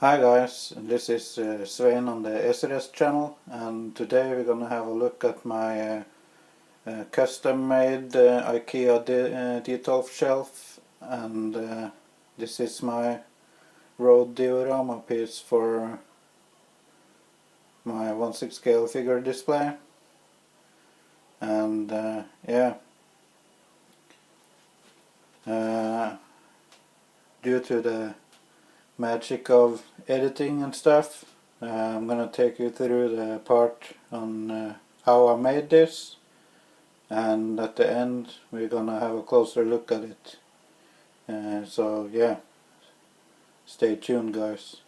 Hi guys, this is Svein on the eSeReS channel, and today we're gonna have a look at my custom made Ikea Detolf shelf, and this is my road diorama piece for my 1/6 scale figure display. And yeah, due to the magic of editing and stuff, I'm gonna take you through the part on how I made this, and at the end we're gonna have a closer look at it. So yeah, stay tuned guys.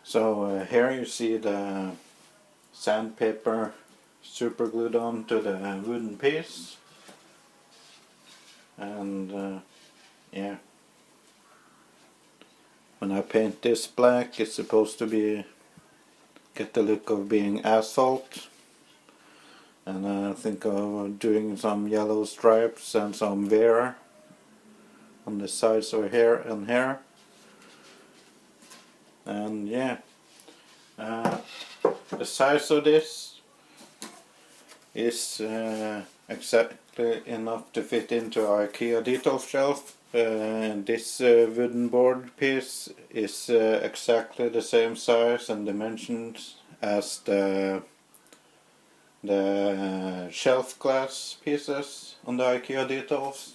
So here you see the sandpaper super glued on to the wooden piece, and yeah, when I paint this black it's supposed to be get the look of being asphalt, and I think of doing some yellow stripes and some wear on the sides over here and here. And yeah, the size of this is exactly enough to fit into our Ikea Detolf shelf. This wooden board piece is exactly the same size and dimensions as the shelf glass pieces on the Ikea Detolfs.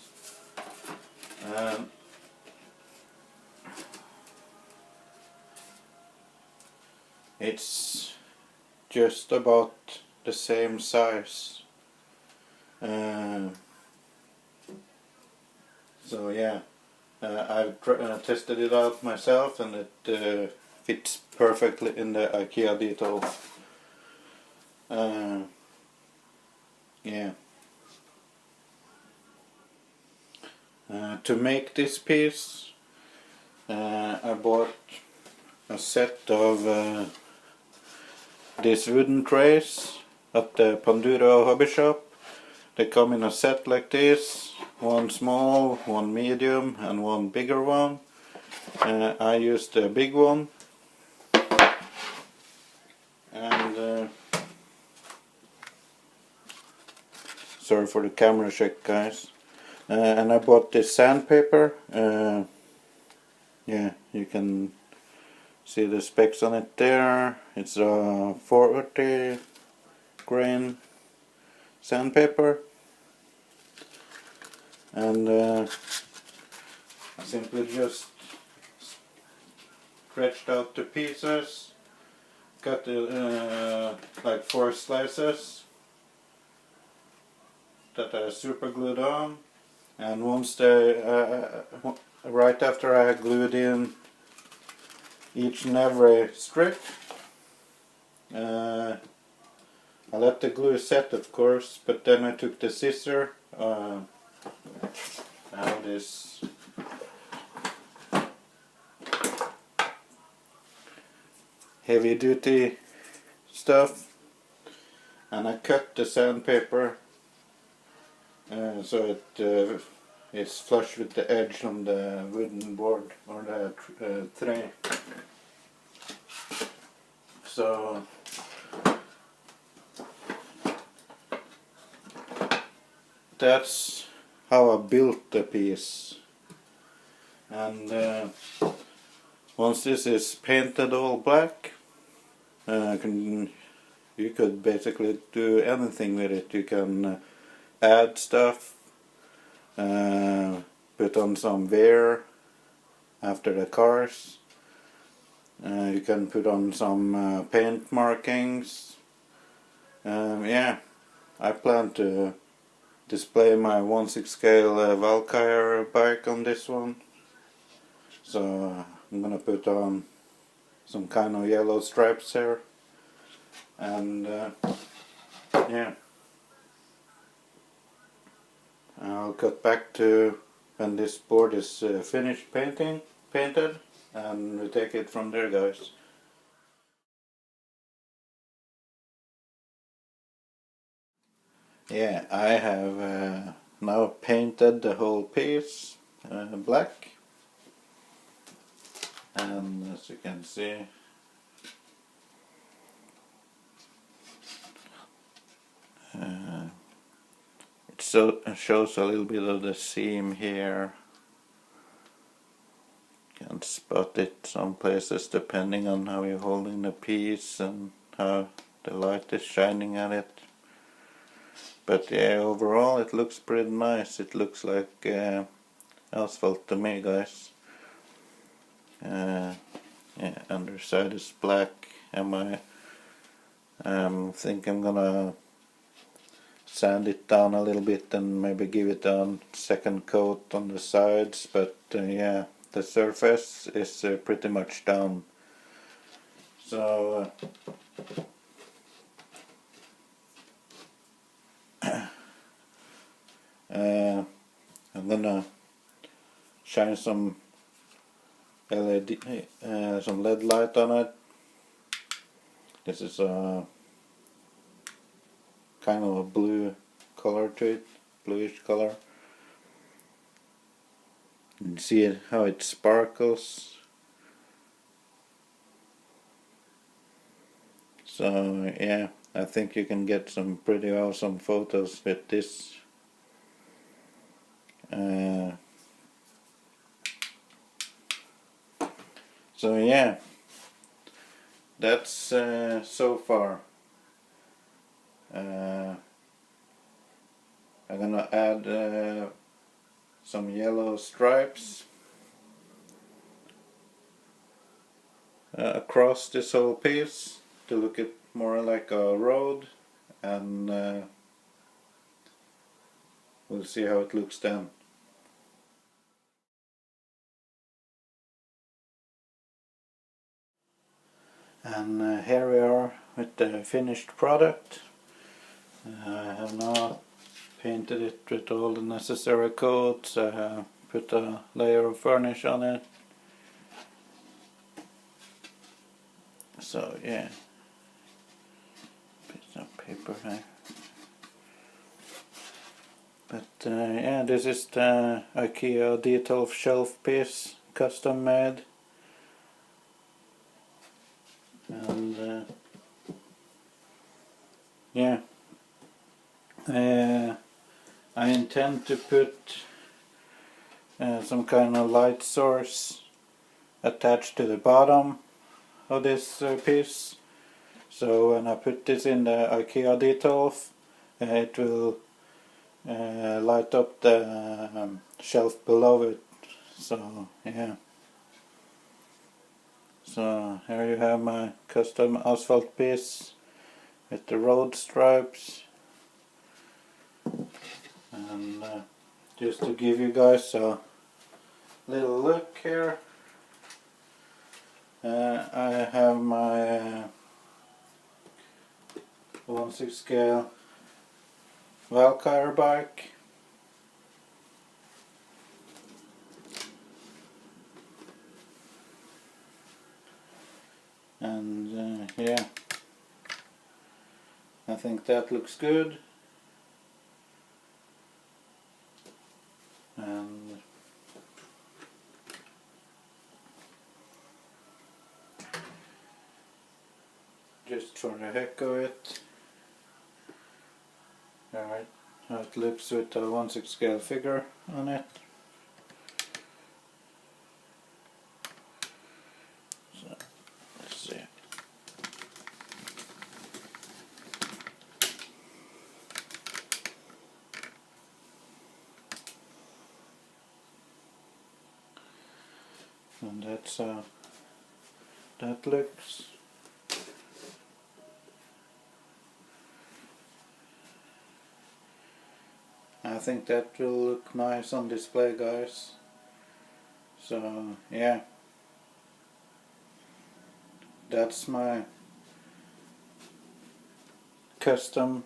It's just about the same size. So yeah, I've tested it out myself, and it fits perfectly in the Ikea Detolf. Yeah. To make this piece, I bought a set of these wooden trays at the Panduro hobby shop. They come in a set like this, one small, one medium and one bigger one. I used the big one, and sorry for the camera shake guys. And I bought this sandpaper. Yeah, you can see the specs on it there. It's a 40 grain sandpaper, and I simply just stretched out the pieces, cut it like 4 slices that I super glued on, and once right after I glued in each and every strip, I let the glue set of course, but then I took the scissor, now this heavy duty stuff, and I cut the sandpaper so it's flush with the edge on the wooden board or the tray. So that's how I built the piece, and once this is painted all black, you could basically do anything with it. You can add stuff, put on some wear after the cars, you can put on some paint markings. Yeah, I plan to display my 1/6 scale Valkyrie bike on this one, so I'm gonna put on some kind of yellow stripes here, and yeah, I'll cut back to when this board is finished painted, and we take it from there guys. Yeah, I have now painted the whole piece black, and as you can see, it shows a little bit of the seam here. You can spot it some places depending on how you're holding the piece and how the light is shining at it. But yeah, overall it looks pretty nice. It looks like asphalt to me, guys. Yeah, underside is black, and I think I'm gonna sand it down a little bit and maybe give it a second coat on the sides. But yeah, the surface is pretty much done. So I'm gonna shine some some LED light on it. This is a kind of a blue color to it, bluish color. You can see it, how it sparkles. So yeah, I think you can get some pretty awesome photos with this. So yeah, that's so far. I'm gonna add some yellow stripes across this whole piece to look it more like a road, and we'll see how it looks then. And here we are with the finished product. I have now painted it with all the necessary coats. Put a layer of varnish on it. So yeah, piece of paper there. But yeah, this is the Ikea Detolfs shelf piece, custom made. And yeah, I intend to put some kind of light source attached to the bottom of this piece. So when I put this in the Ikea Detolf, it will light up the shelf below it. So yeah. So here you have my custom asphalt piece with the road stripes. And just to give you guys a little look here, I have my 1/6 scale Valkyrie bike. And yeah, I think that looks good. And just for the heck of it, alright, how it looks with a 1/6 scale figure on it. So let's see. And that's how that looks. I think that will look nice on display, guys. So yeah, that's my custom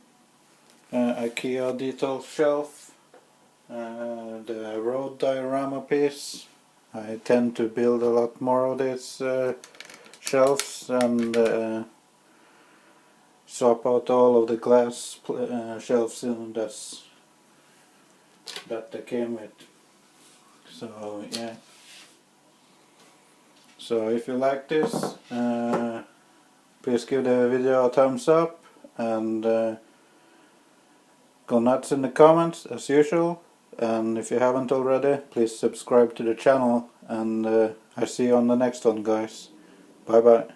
Ikea Detolfs shelf, the road diorama piece. I tend to build a lot more of these shelves, and swap out all of the glass shelf cylinders that they came with. So yeah. So if you like this, please give the video a thumbs up and go nuts in the comments as usual. And if you haven't already, please subscribe to the channel, and I see you on the next one, guys. Bye bye.